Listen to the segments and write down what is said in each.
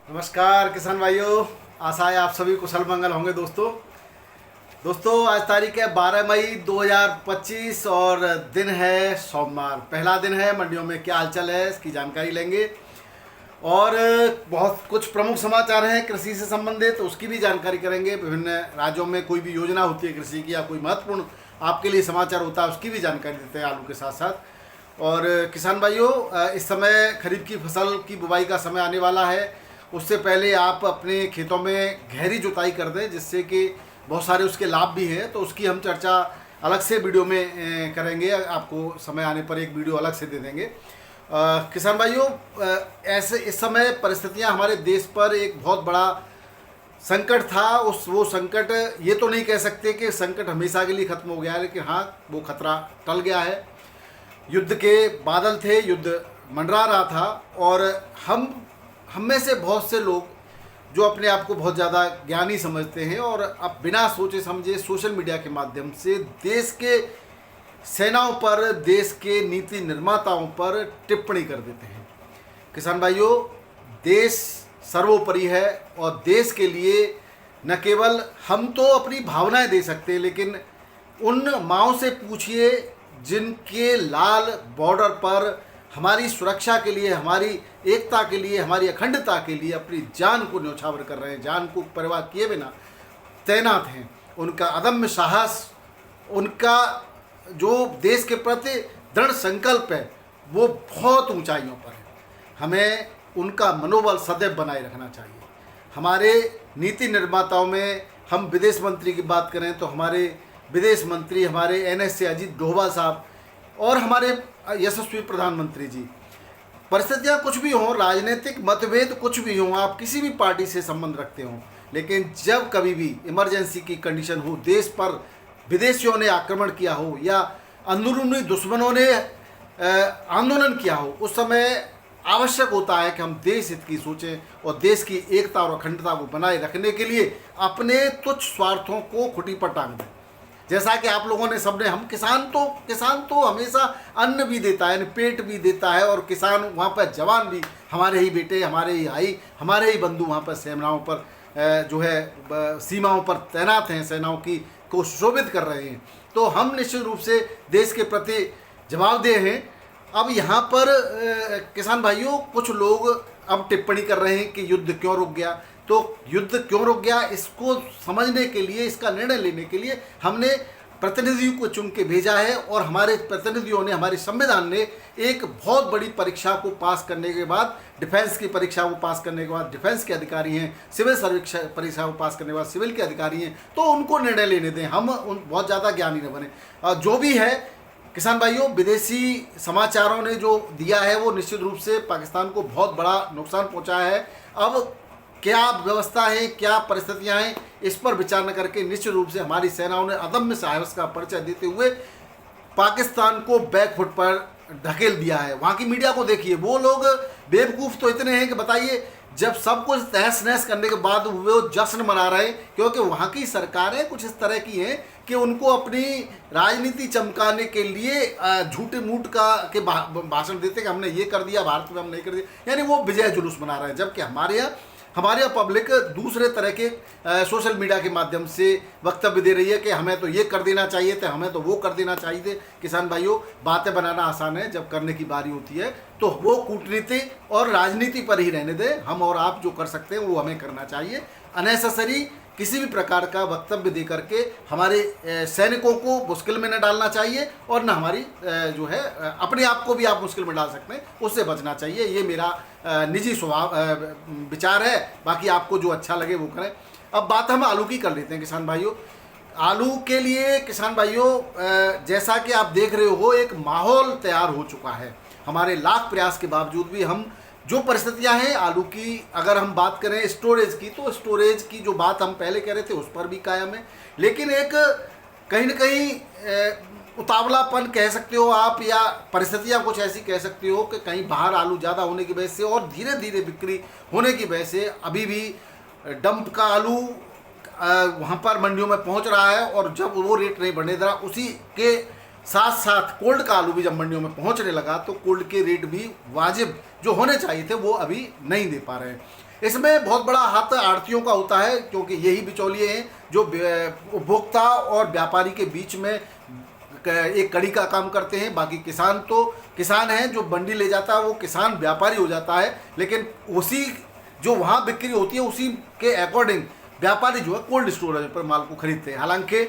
नमस्कार किसान भाइयों, आशा है आप सभी कुशल मंगल होंगे। दोस्तों आज तारीख है 12 मई 2025 और दिन है सोमवार। पहला दिन है, मंडियों में क्या हालचाल है इसकी जानकारी लेंगे और बहुत कुछ प्रमुख समाचार हैं कृषि से संबंधित, तो उसकी भी जानकारी करेंगे। विभिन्न राज्यों में कोई भी योजना होती है कृषि की या कोई महत्वपूर्ण आपके लिए समाचार होता है, उसकी भी जानकारी देते हैं आलू के साथ साथ। और किसान भाइयों, इस समय खरीफ की फसल की बुवाई का समय आने वाला है। उससे पहले आप अपने खेतों में गहरी जुताई कर दें, जिससे कि बहुत सारे उसके लाभ भी हैं। तो उसकी हम चर्चा अलग से वीडियो में करेंगे, आपको समय आने पर एक वीडियो अलग से दे देंगे। किसान भाइयों, ऐसे इस समय परिस्थितियां हमारे देश पर एक बहुत बड़ा संकट था। वो संकट ये तो नहीं कह सकते कि संकट हमेशा के लिए खत्म हो गया है, लेकिन हाँ वो खतरा टल गया है। युद्ध के बादल थे, युद्ध मंडरा रहा था और हम में से बहुत से लोग जो अपने आप को बहुत ज़्यादा ज्ञानी समझते हैं और अब बिना सोचे समझे सोशल मीडिया के माध्यम से देश के सेनाओं पर, देश के नीति निर्माताओं पर टिप्पणी कर देते हैं। किसान भाइयों, देश सर्वोपरि है और देश के लिए न केवल हम तो अपनी भावनाएं दे सकते हैं, लेकिन उन माँओं से पूछिए जिनके लाल बॉर्डर पर हमारी सुरक्षा के लिए, हमारी एकता के लिए, हमारी अखंडता के लिए अपनी जान को न्यौछावर कर रहे हैं, जान को परवाह किए बिना तैनात हैं। उनका अदम्य साहस, उनका जो देश के प्रति दृढ़ संकल्प है, वो बहुत ऊंचाइयों पर है। हमें उनका मनोबल सदैव बनाए रखना चाहिए। हमारे नीति निर्माताओं में हम विदेश मंत्री की बात करें तो हमारे विदेश मंत्री, हमारे एनएस से अजीत डोभाल साहब और हमारे यशस्वी प्रधानमंत्री जी, परिस्थितियाँ कुछ भी हों, राजनीतिक मतभेद कुछ भी हों, आप किसी भी पार्टी से संबंध रखते हों, लेकिन जब कभी भी इमरजेंसी की कंडीशन हो, देश पर विदेशियों ने आक्रमण किया हो या अंदरूनी दुश्मनों ने आंदोलन किया हो, उस समय आवश्यक होता है कि हम देश हित की सोचें और देश की एकता और अखंडता को बनाए रखने के लिए अपने तुच्छ स्वार्थों को खुटी पर टांग दें। जैसा कि आप लोगों ने सबने, हम किसान तो हमेशा अन्न भी देता है, पेट भी देता है, और किसान वहाँ पर जवान भी हमारे ही बेटे, हमारे ही भाई, हमारे ही बंधु वहाँ पर सेनाओं पर जो है सीमाओं पर तैनात हैं, सेनाओं की को शोभित कर रहे हैं। तो हम निश्चित रूप से देश के प्रति जवाबदेह हैं। अब यहाँ पर किसान भाइयों, कुछ लोग अब टिप्पणी कर रहे हैं कि युद्ध क्यों रुक गया। तो युद्ध क्यों रुक गया, इसको समझने के लिए, इसका निर्णय लेने के लिए हमने प्रतिनिधियों को चुन के भेजा है और हमारे प्रतिनिधियों ने, हमारे संविधान ने एक बहुत बड़ी परीक्षा को पास करने के बाद, डिफेंस की परीक्षा को पास करने के बाद डिफेंस के अधिकारी हैं, सिविल सर्विस परीक्षा को पास करने के बाद सिविल के अधिकारी हैं, तो उनको निर्णय लेने दें। हम उन बहुत ज़्यादा ज्ञानी न बने। जो भी है किसान भाइयों, विदेशी समाचारों ने जो दिया है वो निश्चित रूप से पाकिस्तान को बहुत बड़ा नुकसान पहुँचाया है। अब क्या व्यवस्था है, क्या परिस्थितियां हैं, इस पर विचार न करके निश्चित रूप से हमारी सेनाओं ने अदम्य साहस का परिचय देते हुए पाकिस्तान को बैकफुट पर ढकेल दिया है। वहाँ की मीडिया को देखिए, वो लोग बेवकूफ़ तो इतने हैं कि बताइए, जब सब कुछ तहस नहस करने के बाद वो जश्न मना रहे हैं, क्योंकि वहाँ की सरकारें कुछ इस तरह की हैं कि उनको अपनी राजनीति चमकाने के लिए झूठे मूठ के भाषण देते कि हमने ये कर दिया, भारत में हम नहीं कर दिया, यानी वो विजय जुलूस मना रहे हैं। जबकि हमारे यहाँ पब्लिक दूसरे तरह के सोशल मीडिया के माध्यम से वक्तव्य दे रही है कि हमें तो ये कर देना चाहिए था, हमें तो वो कर देना चाहिए थे। किसान भाइयों, बातें बनाना आसान है, जब करने की बारी होती है तो वो कूटनीति और राजनीति पर ही रहने दें। हम और आप जो कर सकते हैं वो हमें करना चाहिए। अननेसेसरी किसी भी प्रकार का वक्तव्य दे करके हमारे सैनिकों को मुश्किल में न डालना चाहिए और न हमारी जो है अपने आप को भी आप मुश्किल में डाल सकते हैं, उससे बचना चाहिए। ये मेरा निजी स्वभाव विचार है, बाकी आपको जो अच्छा लगे वो करें। अब बात हम आलू की कर लेते हैं किसान भाइयों। आलू के लिए किसान भाइयों, जैसा कि आप देख रहे हो, एक माहौल तैयार हो चुका है। हमारे लाख प्रयास के बावजूद भी हम जो परिस्थितियां हैं आलू की, अगर हम बात करें स्टोरेज की, तो स्टोरेज की जो बात हम पहले कह रहे थे उस पर भी कायम है, लेकिन एक कहीं न कहीं उतावलापन कह सकते हो आप, या परिस्थितियां कुछ ऐसी कह सकते हो कि कहीं बाहर आलू ज़्यादा होने की वजह से और धीरे धीरे बिक्री होने की वजह से अभी भी डंप का आलू वहाँ पर मंडियों में पहुँच रहा है, और जब वो रेट नहीं बढ़ने दे रहा, उसी के साथ साथ कोल्ड का आलू भी जब मंडियों में पहुंचने लगा तो कोल्ड के रेट भी वाजिब जो होने चाहिए थे वो अभी नहीं दे पा रहे हैं। इसमें बहुत बड़ा हाथ आड़तियों का होता है, क्योंकि यही बिचौलिए हैं जो उपभोक्ता और व्यापारी के बीच में एक कड़ी का काम करते हैं। बाकी किसान तो किसान हैं, जो मंडी ले जाता है वो किसान व्यापारी हो जाता है, लेकिन उसी जो वहाँ बिक्री होती है उसी के अकॉर्डिंग व्यापारी जो है कोल्ड स्टोरेज पर माल को खरीदते हैं। हालांकि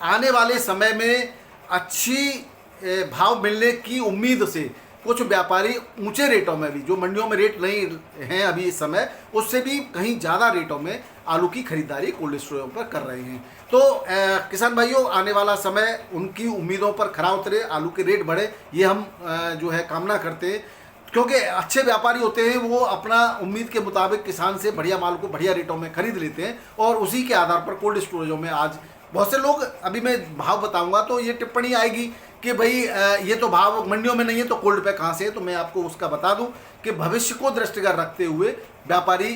आने वाले समय में अच्छी भाव मिलने की उम्मीद से कुछ व्यापारी ऊंचे रेटों में भी, जो मंडियों में रेट नहीं हैं अभी इस समय, उससे भी कहीं ज़्यादा रेटों में आलू की खरीदारी कोल्ड स्टोरेज पर कर रहे हैं। तो किसान भाइयों, आने वाला समय उनकी उम्मीदों पर खरा उतरे, आलू के रेट बढ़े, ये हम जो है कामना करते हैं, क्योंकि अच्छे व्यापारी होते हैं वो अपना उम्मीद के मुताबिक किसान से बढ़िया माल को बढ़िया रेटों में खरीद लेते हैं और उसी के आधार पर कोल्ड स्टोरेजों में आज बहुत से लोग, अभी मैं भाव बताऊंगा तो ये टिप्पणी आएगी कि भाई ये तो भाव मंडियों में नहीं है तो कोल्ड पे कहाँ से है। तो मैं आपको उसका बता दूं कि भविष्य को दृष्टिगत रखते हुए व्यापारी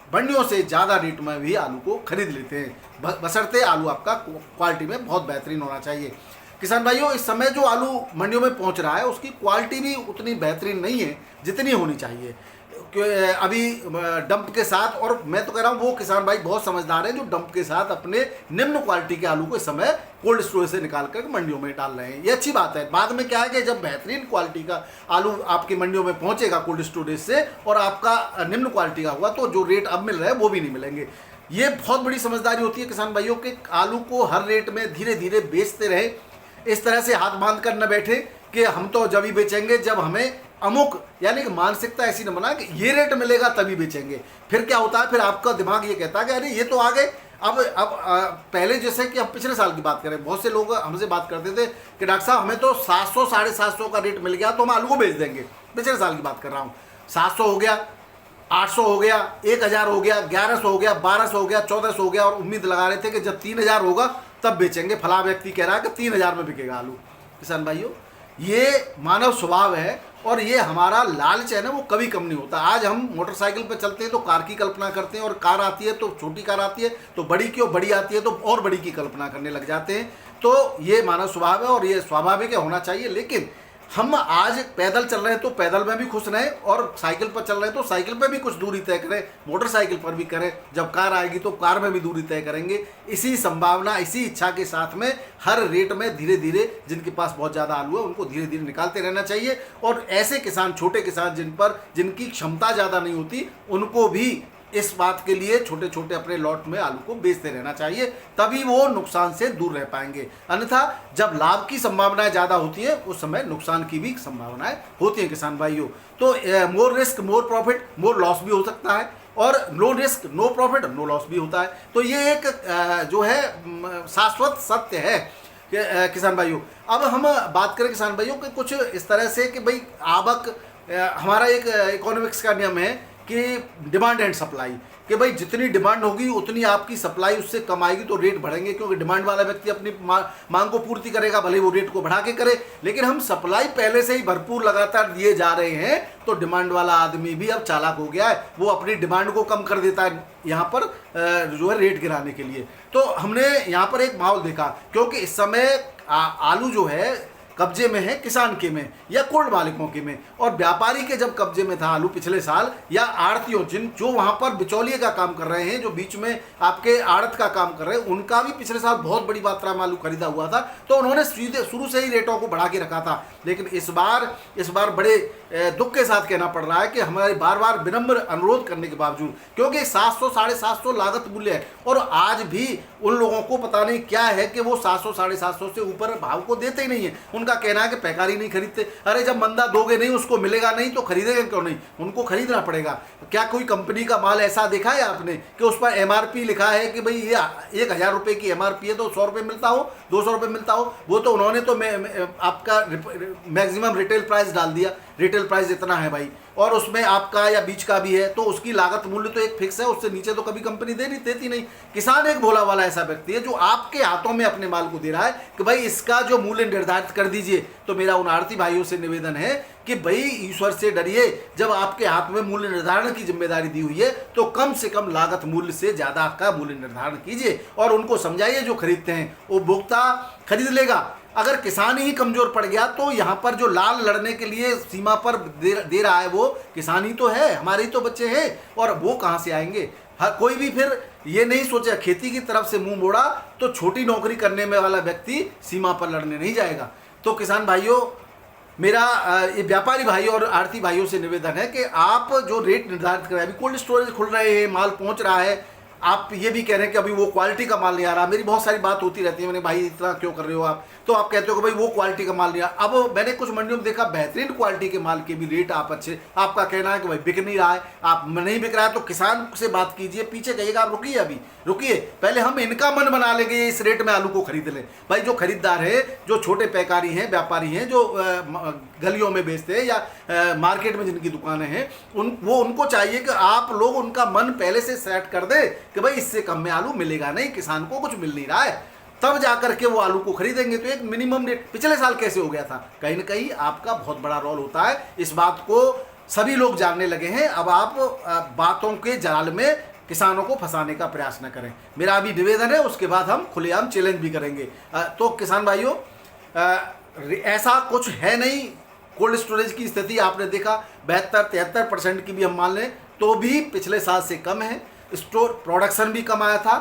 मंडियों से ज़्यादा रेट में भी आलू को खरीद लेते हैं, बशर्ते आलू आपका क्वालिटी में बहुत बेहतरीन होना चाहिए। किसान भाइयों, इस समय जो आलू मंडियों में पहुंच रहा है उसकी क्वालिटी भी उतनी बेहतरीन नहीं है जितनी होनी चाहिए, अभी डंप के साथ। और मैं तो कह रहा हूँ वो किसान भाई बहुत समझदार हैं जो डंप के साथ अपने निम्न क्वालिटी के आलू को इस समय कोल्ड स्टोरेज से निकाल कर मंडियों में डाल रहे हैं। ये अच्छी बात है। बाद में क्या है कि जब बेहतरीन क्वालिटी का आलू आपकी मंडियों में पहुंचेगा कोल्ड स्टोरेज से और आपका निम्न क्वालिटी का हुआ, तो जो रेट अब मिल रहे हैं वो भी नहीं मिलेंगे। ये बहुत बड़ी समझदारी होती है किसान भाइयों के, आलू को हर रेट में धीरे धीरे बेचते रहे, इस तरह से हाथ बांध कर न बैठे कि हम तो जब ही बेचेंगे जब हमें अमुक, यानी कि मानसिकता ऐसी न बना कि ये रेट मिलेगा तभी बेचेंगे। फिर क्या होता है, फिर आपका दिमाग ये कहता है कि अरे ये तो आ गए। अब पहले जैसे कि हम पिछले साल की बात करें, बहुत से लोग हमसे बात करते थे कि डॉक्टर साहब हमें तो 700 750 का रेट मिल गया तो हम आलू को बेच देंगे। पिछले साल की बात कर रहा हूँ। 700 हो गया, 800 हो गया, 1000 हो गया, 1100 हो गया, 1200 हो गया, 1400 हो गया, और उम्मीद लगा रहे थे कि जब 3000 होगा तब बेचेंगे। फला व्यक्ति कह रहा है कि 3000 में बिकेगा आलू। किसान भाइयों, ये मानव स्वभाव है और ये हमारा लालच है ना, वो कभी कम नहीं होता। आज हम मोटरसाइकिल पर चलते हैं तो कार की कल्पना करते हैं, और कार आती है तो छोटी कार आती है तो बड़ी की, और बड़ी आती है तो और बड़ी की कल्पना करने लग जाते हैं। तो ये मानव स्वभाव है और ये स्वाभाविक है, होना चाहिए। लेकिन हम आज पैदल चल रहे हैं तो पैदल में भी खुश रहें, और साइकिल पर चल रहे हैं तो साइकिल पर भी कुछ दूरी तय करें, मोटरसाइकिल पर भी करें। जब कार आएगी तो कार में भी दूरी तय करेंगे। इसी संभावना, इसी इच्छा के साथ में हर रेट में धीरे धीरे जिनके पास बहुत ज़्यादा आलू है उनको धीरे धीरे निकालते रहना चाहिए। और ऐसे किसान, छोटे किसान जिनकी क्षमता ज़्यादा नहीं होती, उनको भी इस बात के लिए छोटे छोटे अपने लॉट में आलू को बेचते रहना चाहिए, तभी वो नुकसान से दूर रह पाएंगे। अन्यथा जब लाभ की संभावनाएं ज़्यादा होती है उस समय नुकसान की भी संभावनाएं होती हैं किसान भाइयों। तो more risk more profit, more loss भी हो सकता है, और no risk no profit no loss भी होता है। तो ये एक जो है शाश्वत सत्य है किसान भाइयों। अब हम बात करें किसान भाइयों के कुछ इस तरह से कि भाई आवक, हमारा एक इकोनॉमिक्स का नियम है कि डिमांड एंड सप्लाई, कि भाई जितनी डिमांड होगी उतनी आपकी सप्लाई उससे कम आएगी तो रेट बढ़ेंगे, क्योंकि डिमांड वाला व्यक्ति अपनी मांग को पूर्ति करेगा, भले वो रेट को बढ़ा के करे। लेकिन हम सप्लाई पहले से ही भरपूर लगातार दिए जा रहे हैं तो डिमांड वाला आदमी भी अब चालाक हो गया है, वो अपनी डिमांड को कम कर देता है यहाँ पर जो है रेट गिराने के लिए। तो हमने यहाँ पर एक माहौल देखा, क्योंकि इस समय आलू जो है कब्जे में है किसान के में या कोल्ड मालिकों के में, और व्यापारी के जब कब्जे में था आलू पिछले साल, या आड़तियों जो वहां पर बिचौलिए का काम कर रहे हैं, जो बीच में आपके आड़त का काम कर रहे हैं, उनका भी पिछले साल बहुत बड़ी मात्रा में आलू खरीदा हुआ था, तो उन्होंने सीधे शुरू से ही रेटों को बढ़ा के रखा था। लेकिन इस बार बड़े दुख के साथ कहना पड़ रहा है कि हमारे बार बार विनम्र अनुरोध करने के बावजूद, क्योंकि 700 750 लागत मूल्य है, और आज भी उन लोगों को पता नहीं क्या है कि वो 700 750 से ऊपर भाव को देते ही नहीं है। उनका कहना है कि पैकारी नहीं खरीदते। अरे जब मंदा दोगे नहीं, उसको मिलेगा नहीं तो खरीदेंगे क्यों नहीं, उनको खरीदना पड़ेगा। क्या कोई कंपनी का माल ऐसा देखा है आपने कि उस पर MRP लिखा है कि भाई ये 1000 रुपये की MRP है तो 100 रुपये मिलता हो, 200 रुपये मिलता हो? वो तो उन्होंने तो आपका मैक्सिमम रिटेल प्राइस डाल दिया, रिटेल प्राइस इतना है भाई, और उसमें आपका या बीच का भी है, तो उसकी लागत मूल्य तो एक फिक्स है, उससे नीचे तो कभी कंपनी देती नहीं। किसान एक भोला वाला ऐसा व्यक्ति है जो आपके हाथों में अपने माल को दे रहा है कि भाई इसका जो मूल्य निर्धारित कर दीजिए। तो मेरा उन आड़ती भाइयों से निवेदन है कि भाई ईश्वर से डरिए, जब आपके हाथ में मूल्य निर्धारण की जिम्मेदारी दी हुई है तो कम से कम लागत मूल्य से ज़्यादा का मूल्य निर्धारण कीजिए, और उनको समझाइए जो खरीदते हैं उपभोक्ता खरीद लेगा। अगर किसान ही कमजोर पड़ गया तो यहाँ पर जो लाल लड़ने के लिए सीमा पर दे रहा है वो किसान ही तो है, हमारे ही तो बच्चे हैं, और वो कहाँ से आएंगे। हर कोई भी फिर ये नहीं सोचा, खेती की तरफ से मुंह मोड़ा तो छोटी नौकरी करने में वाला व्यक्ति सीमा पर लड़ने नहीं जाएगा। तो किसान भाइयों, मेरा ये व्यापारी भाइयों और आड़ती भाइयों से निवेदन है कि आप जो रेट निर्धारित कर रहे हैं, अभी कोल्ड स्टोरेज खुल रहे हैं, माल पहुंच रहा है, आप ये भी कह रहे हैं कि अभी वो क्वालिटी का माल नहीं आ रहा। मेरी बहुत सारी बात होती रहती है, मैंने भाई इतना क्यों कर रहे हो आप, तो आप कहते हो कि भाई वो क्वालिटी का माल नहीं आ रहा। अब मैंने कुछ मंडियों में देखा बेहतरीन क्वालिटी के माल के भी रेट आप अच्छे, आपका कहना है कि भाई बिक नहीं रहा है, आप नहीं बिक रहा है, तो किसान से बात कीजिए, पीछे कहिएगा आप रुकिए, अभी रुकिए, पहले हम इनका मन बना लेंगे, इस रेट में आलू को खरीद लें। भाई जो खरीदार है, जो छोटे पैकारी हैं, व्यापारी हैं, जो गलियों में बेचते हैं या मार्केट में जिनकी दुकानें हैं, उनको चाहिए कि आप लोग उनका मन पहले से सेट कर दे कि भाई इससे कम में आलू मिलेगा नहीं, किसान को कुछ मिल नहीं रहा है, तब जाकर के वो आलू को खरीदेंगे। तो एक मिनिमम रेट पिछले साल कैसे हो गया था, कहीं ना कहीं आपका बहुत बड़ा रोल होता है, इस बात को सभी लोग जानने लगे हैं। अब आप बातों के जाल में किसानों को फंसाने का प्रयास न करें, मेरा अभी निवेदन है, उसके बाद हम खुलेआम चैलेंज भी करेंगे। तो किसान भाइयों, ऐसा कुछ है नहीं, कोल्ड स्टोरेज की स्थिति आपने देखा 72-73% की भी हम मान लें तो भी पिछले साल से कम है, स्टोर प्रोडक्शन भी कम आया था।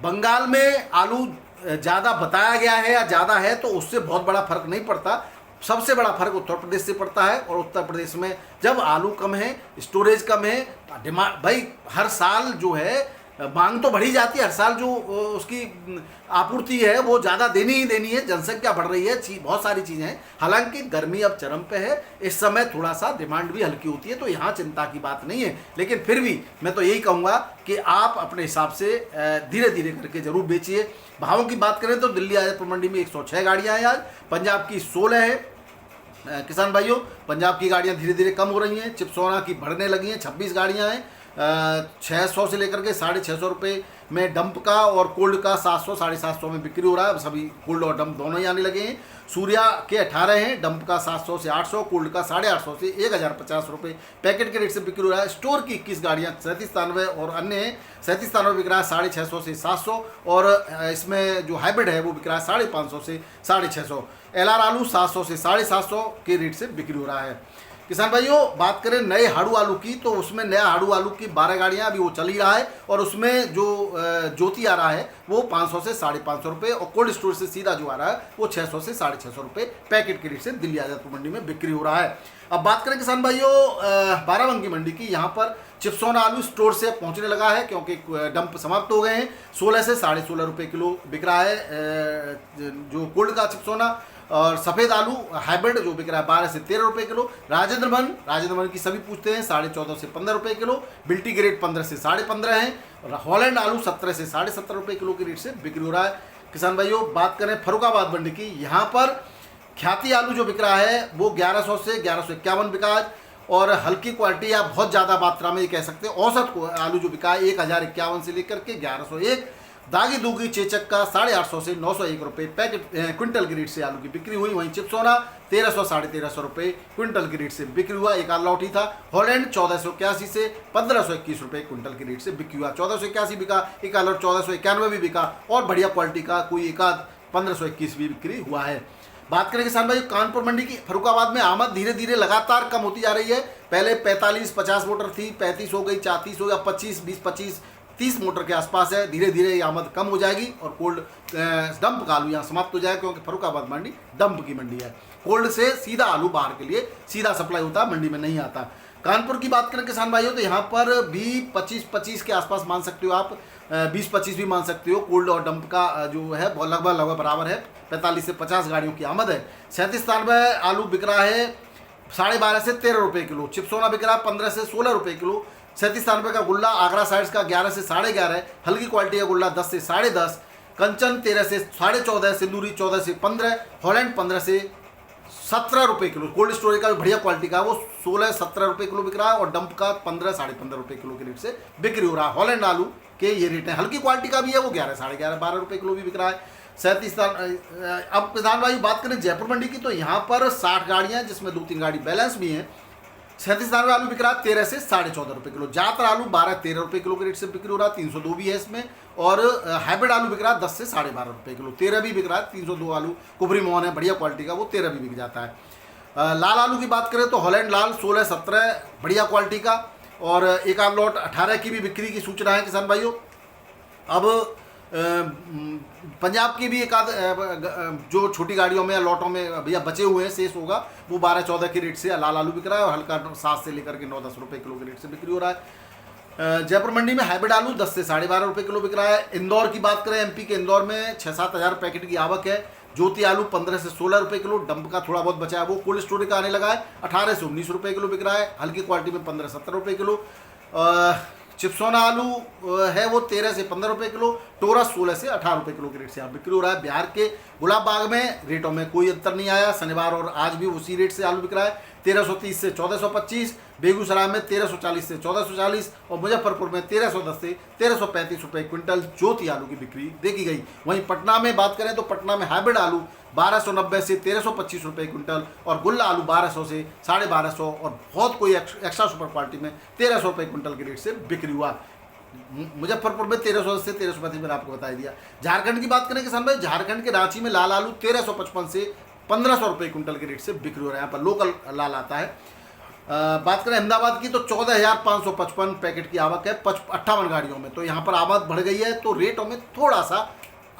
बंगाल में आलू ज़्यादा बताया गया है या ज़्यादा है तो उससे बहुत बड़ा फर्क नहीं पड़ता, सबसे बड़ा फर्क उत्तर प्रदेश से पड़ता है, और उत्तर प्रदेश में जब आलू कम है, स्टोरेज कम है, डिमांड भाई हर साल जो है मांग तो बढ़ी जाती है, हर साल जो उसकी आपूर्ति है वो ज़्यादा देनी ही देनी है, जनसंख्या बढ़ रही है, बहुत सारी चीज़ें हैं। हालांकि गर्मी अब चरम पे है, इस समय थोड़ा सा डिमांड भी हल्की होती है, तो यहाँ चिंता की बात नहीं है। लेकिन फिर भी मैं तो यही कहूँगा कि आप अपने हिसाब से धीरे धीरे करके जरूर बेचिए। भावों की बात करें तो दिल्ली आजादपुर मंडी में 106 गाड़ियाँ हैं आज, पंजाब की 16 है। किसान भाइयों, पंजाब की गाड़ियाँ धीरे धीरे कम हो रही हैं, चिपसोना की बढ़ने लगी हैं, 26 गाड़ियाँ हैं। 600 से लेकर के 650 रुपये में डंप का और कोल्ड का 700-750 में बिक्री हो रहा है। सभी कोल्ड और डंप दोनों ही आने लगे हैं। सूर्या के 18 हैं, डंप का 700 से 800, कोल्ड का 850 से 1050 रुपये पैकेट के रेट से बिक्री हो रहा है। स्टोर की 21 गाड़ियाँ 3793 और अन्य हैं 3793 बिक रहा है 650 से 700, और इसमें जो हाइब्रिड है वो बिक रहा है 550 से 650। LR आलू 700 से 750 के रेट से बिक्री हो रहा है। किसान भाइयों, बात करें नए हाड़ू आलू की तो उसमें नया हाड़ू आलू की 12 गाड़ियाँ अभी वो चल ही रहा है, और उसमें जो ज्योति आ रहा है वो 500 से 550 रुपये, और कोल्ड स्टोर से सीधा जो आ रहा है वो 600 से 650 रुपये पैकेट के रेट से दिल्ली आजादपुर मंडी में बिक्री हो रहा है। अब बात करें किसान भाइयों बाराबंकी मंडी की, यहाँ पर चिपसोना आलू स्टोर से पहुँचने लगा है क्योंकि डंप समाप्त हो गए हैं। 16 से 16.5 रुपये किलो बिक रहा है जो कोल्ड का चिपसोना, और सफ़ेद आलू हाइब्रिड जो बिक रहा है 12 से 13 रुपये किलो। राजेंद्र वन की सभी पूछते हैं 14.5 से 15 रुपये किलो। बिल्टी के रेट 15 से 15.5 हैं, और हॉलैंड आलू 17 से 17.5 रुपये किलो के रेट से बिक्री हो रहा है। किसान भाइयों, बात करें फरुखाबाद मंडी की, यहाँ पर ख्याति आलू जो बिक रहा है वो 1100 से 1151 बिका है, और हल्की क्वालिटी या बहुत ज़्यादा मात्रा में ये कह सकते हैं औसत को आलू जो बिका है 1051 से लेकर के 1101। दागी दूगी चेचक का 850 से 901 रुपये पैकेट क्विंटल की रेट से आलू की बिक्री हुई। वहीं चिपसोना 1300 1350 रुपये क्विंटल की रेट से बिक्री हुआ, एक आल लौटी था। हॉलैंड 1481 से 1521 रुपये क्विंटल की रेट से बिक्री हुआ। 1481 बिका, एक आल 1491 भी बिका, और बढ़िया क्वालिटी का कोई एक आध 1521 भी बिक्री हुआ है। बात करें किसान भाई कानपुर मंडी की, फरुखाबाद में आमद धीरे धीरे लगातार कम होती जा रही है। पहले 45-50 मोटर थी, 35 हो गई, 34 हो गया, 25-20-25-30 मोटर के आसपास है। धीरे धीरे ये आमद कम हो जाएगी और कोल्ड डंप का आलू यहाँ समाप्त हो जाएगा, क्योंकि फरुखाबाद मंडी डंप की मंडी है। कोल्ड से सीधा आलू बाहर के लिए सीधा सप्लाई होता है, मंडी में नहीं आता। कानपुर की बात करें किसान भाइयों तो यहाँ पर भी 25-25 के आसपास मान सकते हो आप, 20-25 भी मान सकते हो। कोल्ड और डंप का जो है लगभग बराबर है, 45 से 50 गाड़ियों की आमद है। 37-93 आलू बिक रहा है 12.5 से 13 रुपये किलो। चिपसोना बिक रहा है 15 से 16 रुपये किलो। 37-93 का गुल्ला आगरा साइड्स का 11 से 11.5, हल्की क्वालिटी का गुल्ला 10 से 10.5, कंचन 13 से 14.5, सिंदूरी 14 से 15, हॉलैंड 15 से 17 रुपये किलो। कोल्ड स्टोरेज का भी बढ़िया क्वालिटी का वो 16-17 रुपये किलो बिक रहा है, और डंप का 15-15.5 रुपये किलो के रेट से बिक्री हो रहा है। हॉलैंड आलू के ये रेट है। हल्की क्वालिटी का भी है वो 11-11.5-12 रुपये किलो भी बिक रहा है। 37। अब किसान भाई बात करें जयपुर मंडी की तो यहाँ पर 60 गाड़ियाँ, जिसमें 2-3 गाड़ी बैलेंस भी हैं। 37 आलू बिक रहा है 13 से 14.5 रुपये किलो। ज़्यादातर आलू 12-13 रुपये किलो के रेट से बिक्री हो रहा है, 302 भी है इसमें। और हाइब्रिड आलू बिक रहा है 10 से 12.5 रुपये किलो। 13 भी बिक रहा है, 302 आलू कुबरी मोहन है बढ़िया क्वालिटी का, वो 13 भी बिक जाता है। लाल आलू की बात करें तो हॉलैंड लाल 16-17 बढ़िया क्वालिटी का, और एक आध लॉट 18 की भी बिक्री की सूचना है किसान भाइयों। अब पंजाब की भी एक आध जो छोटी गाड़ियों में या लॉटों में भैया बचे हुए हैं शेष होगा, वो 12-14 के रेट से लाल आलू बिक रहा है, और हल्का 7 से लेकर के 9-10 रुपये किलो के रेट से बिक्री हो रहा है। जयपुर मंडी में हाइब्रिड आलू 10 से 12.5 रुपये किलो बिक रहा है। इंदौर की बात करें, एमपी के इंदौर में 6-7 हज़ार पैकेट की आवक है। ज्योति आलू 15 से 16 रुपये किलो, डंप का थोड़ा बहुत बचा है, वो कोल्ड स्टोरेज का आने लगा है, 18 से 19 रुपये किलो बिक रहा है। हल्की क्वालिटी में 15-17 रुपये किलो। चिप्सोना आलू है वो 13 से 15 रुपये किलो। टोरस 16 से 18 रुपये किलो के रेट से यहाँ बिक्री हो रहा है। बिहार के गुलाब बाग में रेटों में कोई अंतर नहीं आया, शनिवार और आज भी उसी रेट से आलू बिक रहा है, 1330 से 1425। बेगूसराय में 1340 से 1440, और मुजफ्फरपुर में 1310 से 1335 रुपये क्विंटल ज्योति आलू की बिक्री देखी गई। वहीं पटना में बात करें तो पटना में हाइब्रिड आलू 1290 से 1325 रुपये क्विंटल, और गुल्ला आलू 1200 से 1250, और बहुत कोई एक्स्ट्रा सुपर क्वालिटी में 1300 रुपये क्विंटल के रेट से बिक्री हुआ। मुजफ्फरपुर में 1310 से 1335 मैंने आपको बता दिया। झारखंड की बात करें किसान भाई, झारखंड के रांची में लाल आलू 1355 से 1500 रुपये क्विंटल के रेट से बिक्री हो रहा है, यहाँ पर लोकल लाल आता है। बात करें अहमदाबाद की तो 14,555 पैकेट की आवक है 58 गाड़ियों में, तो यहाँ पर आवक बढ़ गई है, तो रेटों में थोड़ा सा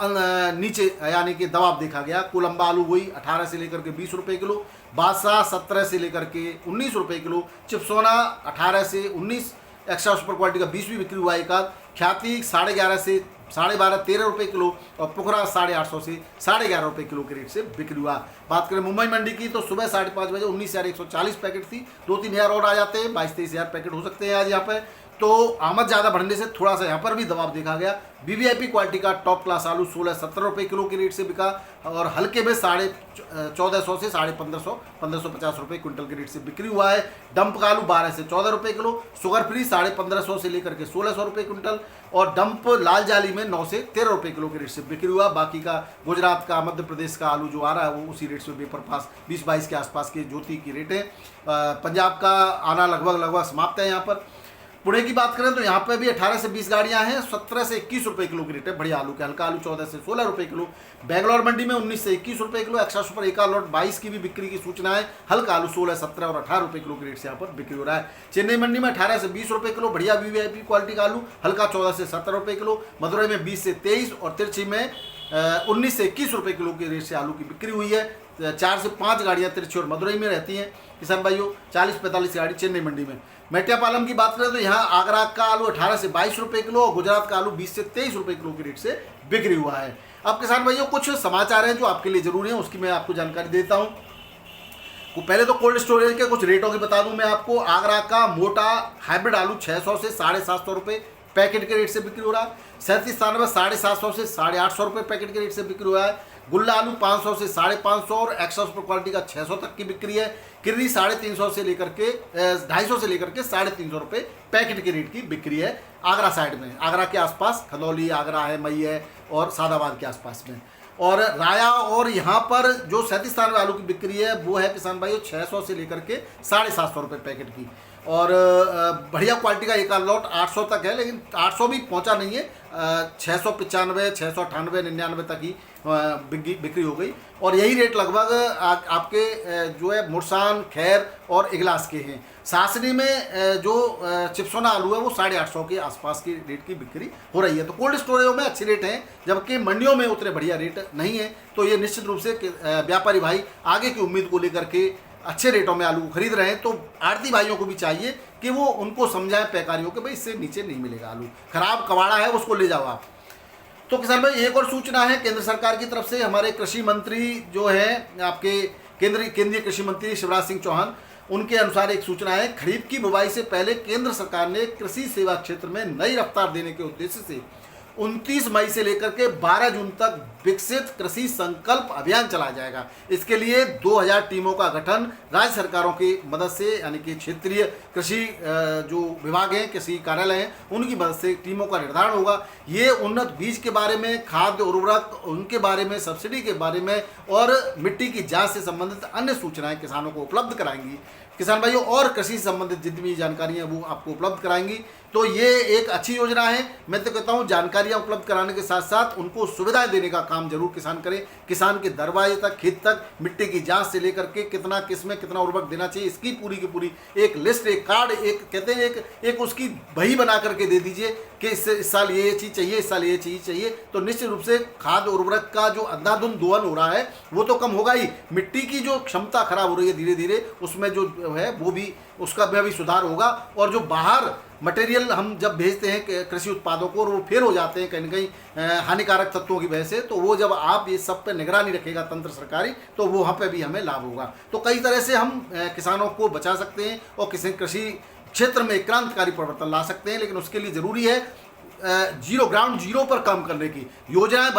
नीचे यानी कि दबाव देखा गया। कोलंबा आलू वही 18 से लेकर के 20 रुपये किलो, बादशाह 17 से लेकर के 19 रुपये किलो, चिप्सोना 18 से 19, एक्स्ट्रा सुपर क्वालिटी का 20 भी बिक्री हुआ एक आध, ख्याति 11.5 से 12.5 13 रुपये किलो, और पुखरा 850 से 11.5 रुपये किलो के रेट से बिक्री हुआ। बात करें मुंबई मंडी की तो सुबह 5:30 बजे 19,140 पैकेट थी, 2-3 हज़ार और आ जाते हैं, 22-23 हज़ार पैकेट हो सकते हैं आज यहाँ पर। तो आमद ज़्यादा बढ़ने से थोड़ा सा यहाँ पर भी दबाव देखा गया। वीवीआईपी क्वालिटी का टॉप क्लास आलू 16-17 रुपये किलो के रेट से बिका, और हल्के में 1450 से 1550 रुपये क्विंटल के रेट से बिक्री हुआ है। डंप का आलू 12 से 14 रुपये किलो, शुगर फ्री 1550 से लेकर के 1600 रुपये क्विंटल, और डंप लाल जाली में 9 से 13 रुपये किलो के रेट से बिक्री हुआ। बाकी का गुजरात का, मध्य प्रदेश का आलू जो आ रहा है वो उसी रेट से पेपर पास 20-22 के आसपास के ज्योति की रेट है। पंजाब का आना लगभग समाप्त है यहाँ पर। पुणे की बात करें तो यहाँ पे भी 18 से 20 गाड़ियाँ हैं, 17 से 21 रुपये किलो की रेट है बढ़िया आलू के। हल्का आलू 14 से 16 रुपये किलो। बेंगलोर मंडी में 19 से 21 रुपये किलो। एक्स्ट्रा सुपर एक लॉट 22 की भी बिक्री की सूचना है। हल्का आलू 16, 17 और 18 रुपये किलो की रेट से यहाँ पर बिक्री हो रहा है। चेन्नई मंडी में 18 से 20 रुपये किलो बढ़िया वीवीआईपी क्वालिटी का आलू, हल्का 14 से 17 रुपये किलो। मदुरई में 20 से 23, और तिरछी में 19 से 21 रुपये किलो के रेट से आलू की बिक्री हुई है। 4 से 5 गाड़ियाँ तिरछी और मदुरई में रहती हैं किसान भाइयों, 40-45 गाड़ी चेन्नई मंडी में। मेट्यापालम की बात करें तो यहाँ आगरा का आलू 18 से 22 रुपये किलो, और गुजरात का आलू 20 से 23 रुपये किलो के रेट से बिक्री हुआ है। अब किसान भाइयों कुछ समाचार हैं जो आपके लिए जरूरी हैं, उसकी मैं आपको जानकारी देता हूँ। पहले तो कोल्ड स्टोरेज के कुछ रेटों की बता दूं मैं आपको। आगरा का मोटा हाइब्रिड आलू 600 से 750 रुपये पैकेट के रेट से बिक्री हो रहा है। 37 में 750 से 850 रुपये पैकेट के रेट से बिक्री हुआ है। गुल्ला आलू 500 से 550 और एक्स्ट्रा सुपर क्वालिटी का 600 तक की बिक्री है। किर्री 350 से लेकर के 250 से लेकर के 350 रुपये पैकेट के रेट की बिक्री है आगरा साइड में। आगरा के आसपास खदौली, आगरा है, मई है और सादाबाद के आसपास में। और राया और यहाँ पर जो 37 आलू की बिक्री है वो है किसान भाइयों 600 से लेकर के 750 रुपये पैकेट की। और बढ़िया क्वालिटी का एक लॉट 800 तक है, लेकिन 800 भी पहुँचा नहीं है, 695, 698, 99 तक ही बिक्री हो गई। और यही रेट लगभग आपके जो है मुरसान, खैर और इगलास के हैं। सासनी में जो चिप्सोना आलू है वो 850 के आसपास की रेट की बिक्री हो रही है। तो कोल्ड स्टोरेज में अच्छे रेट हैं, जबकि मंडियों में उतने बढ़िया रेट नहीं है। तो ये निश्चित रूप से व्यापारी भाई आगे की उम्मीद को लेकर के अच्छे रेटों में आलू खरीद रहे हैं। तो आड़ती भाइयों को भी चाहिए कि वो उनको समझाएं, पैकारियों के भाई इससे नीचे नहीं मिलेगा आलू, खराब कबाड़ा है उसको ले जाओ आप। तो किसान भाई एक और सूचना है केंद्र सरकार की तरफ से। हमारे कृषि मंत्री जो है आपके केंद्रीय कृषि मंत्री शिवराज सिंह चौहान, उनके अनुसार एक सूचना है, खरीफ की बुवाई से पहले केंद्र सरकार ने कृषि सेवा क्षेत्र में नई रफ्तार देने के उद्देश्य से 29 मई से लेकर के 12 जून तक विकसित कृषि संकल्प अभियान चलाया जाएगा। इसके लिए 2000 टीमों का गठन राज्य सरकारों की मदद से, यानी कि क्षेत्रीय कृषि जो विभाग हैं, कृषि कार्यालय हैं, उनकी मदद से टीमों का निर्धारण होगा। ये उन्नत बीज के बारे में, खाद्य उर्वरक उनके बारे में, सब्सिडी के बारे में और मिट्टी की जांच से संबंधित अन्य सूचनाएं किसानों को उपलब्ध कराएंगी। किसान भाइयों और कृषि से संबंधित जितनी भी जानकारी है वो आपको उपलब्ध कराएंगी। तो ये एक अच्छी योजना है। मैं तो कहता हूँ जानकारियाँ उपलब्ध कराने के साथ साथ उनको सुविधाएं देने का काम जरूर किसान करे। किसान के दरवाजे तक, खेत तक मिट्टी की जांच से लेकर के कितना किसमें कितना उर्वरक देना चाहिए, इसकी पूरी की पूरी एक लिस्ट, एक कार्ड, एक कहते हैं एक उसकी बही बना करके दे दीजिए कि इस साल ये चीज़ चाहिए, इस साल ये चीज़ चाहिए। तो निश्चित रूप से खाद उर्वरक का जो अंधाधुंध दोहन हो रहा है वो तो कम होगा ही, मिट्टी की जो क्षमता खराब हो रही है धीरे धीरे उसमें जो है वो भी, उसका भी सुधार होगा। और जो बाहर मटेरियल हम जब भेजते हैं कृषि उत्पादों को और वो फेल हो जाते हैं कहीं ना कहीं हानिकारक तत्वों की वजह से, तो वो जब आप ये सब पे निगरानी रखेगा तंत्र सरकारी, तो वो वहाँ पे भी हमें लाभ होगा। तो कई तरह से हम किसानों को बचा सकते हैं और किसी कृषि क्षेत्र में क्रांतिकारी परिवर्तन ला सकते हैं। लेकिन उसके लिए ज़रूरी है जीरो, ग्राउंड जीरो पर काम करने की योजनाएं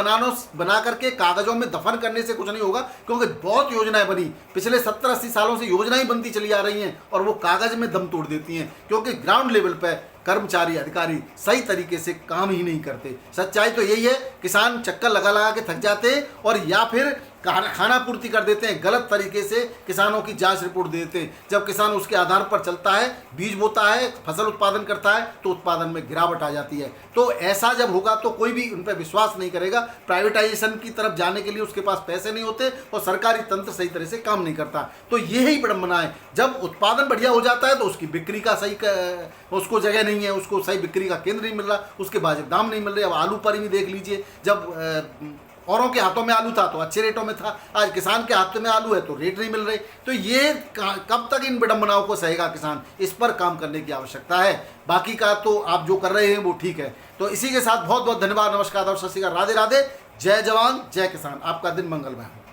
बना करके कागजों में दफन करने से कुछ नहीं होगा। क्योंकि बहुत योजनाएं बनी, पिछले 70-80 सालों से योजनाएं बनती चली आ रही हैं और वो कागज में दम तोड़ देती हैं, क्योंकि ग्राउंड लेवल पर कर्मचारी अधिकारी सही तरीके से काम ही नहीं करते। सच्चाई तो यही है, किसान चक्कर लगा लगा के थक जाते हैं और या फिर खाना पूर्ति कर देते हैं, गलत तरीके से किसानों की जांच रिपोर्ट दे देते हैं। जब किसान उसके आधार पर चलता है, बीज बोता है, फसल उत्पादन करता है, तो उत्पादन में गिरावट आ जाती है। तो ऐसा जब होगा तो कोई भी उन पर विश्वास नहीं करेगा। प्राइवेटाइजेशन की तरफ जाने के लिए उसके पास पैसे नहीं होते और सरकारी तंत्र सही तरह से काम नहीं करता। तो यही विडंबना है, जब उत्पादन बढ़िया हो जाता है तो उसकी बिक्री का सही उसको जगह नहीं है, उसको सही बिक्री का केंद्र नहीं मिल रहा, उसके वाजिब दाम नहीं मिल रहे। अब आलू पर ही देख लीजिए, जब औरों के हाथों में आलू था तो अच्छे रेटों में था, आज किसान के हाथों में आलू है तो रेट नहीं मिल रहे। तो ये कब तक इन विडंबनाओं को सहेगा किसान, इस पर काम करने की आवश्यकता है। बाकी का तो आप जो कर रहे हैं वो ठीक है। तो इसी के साथ बहुत बहुत धन्यवाद, नमस्कार और सत श्री अकाल, राधे राधे, जय जवान जय किसान, आपका दिन मंगलमय हो।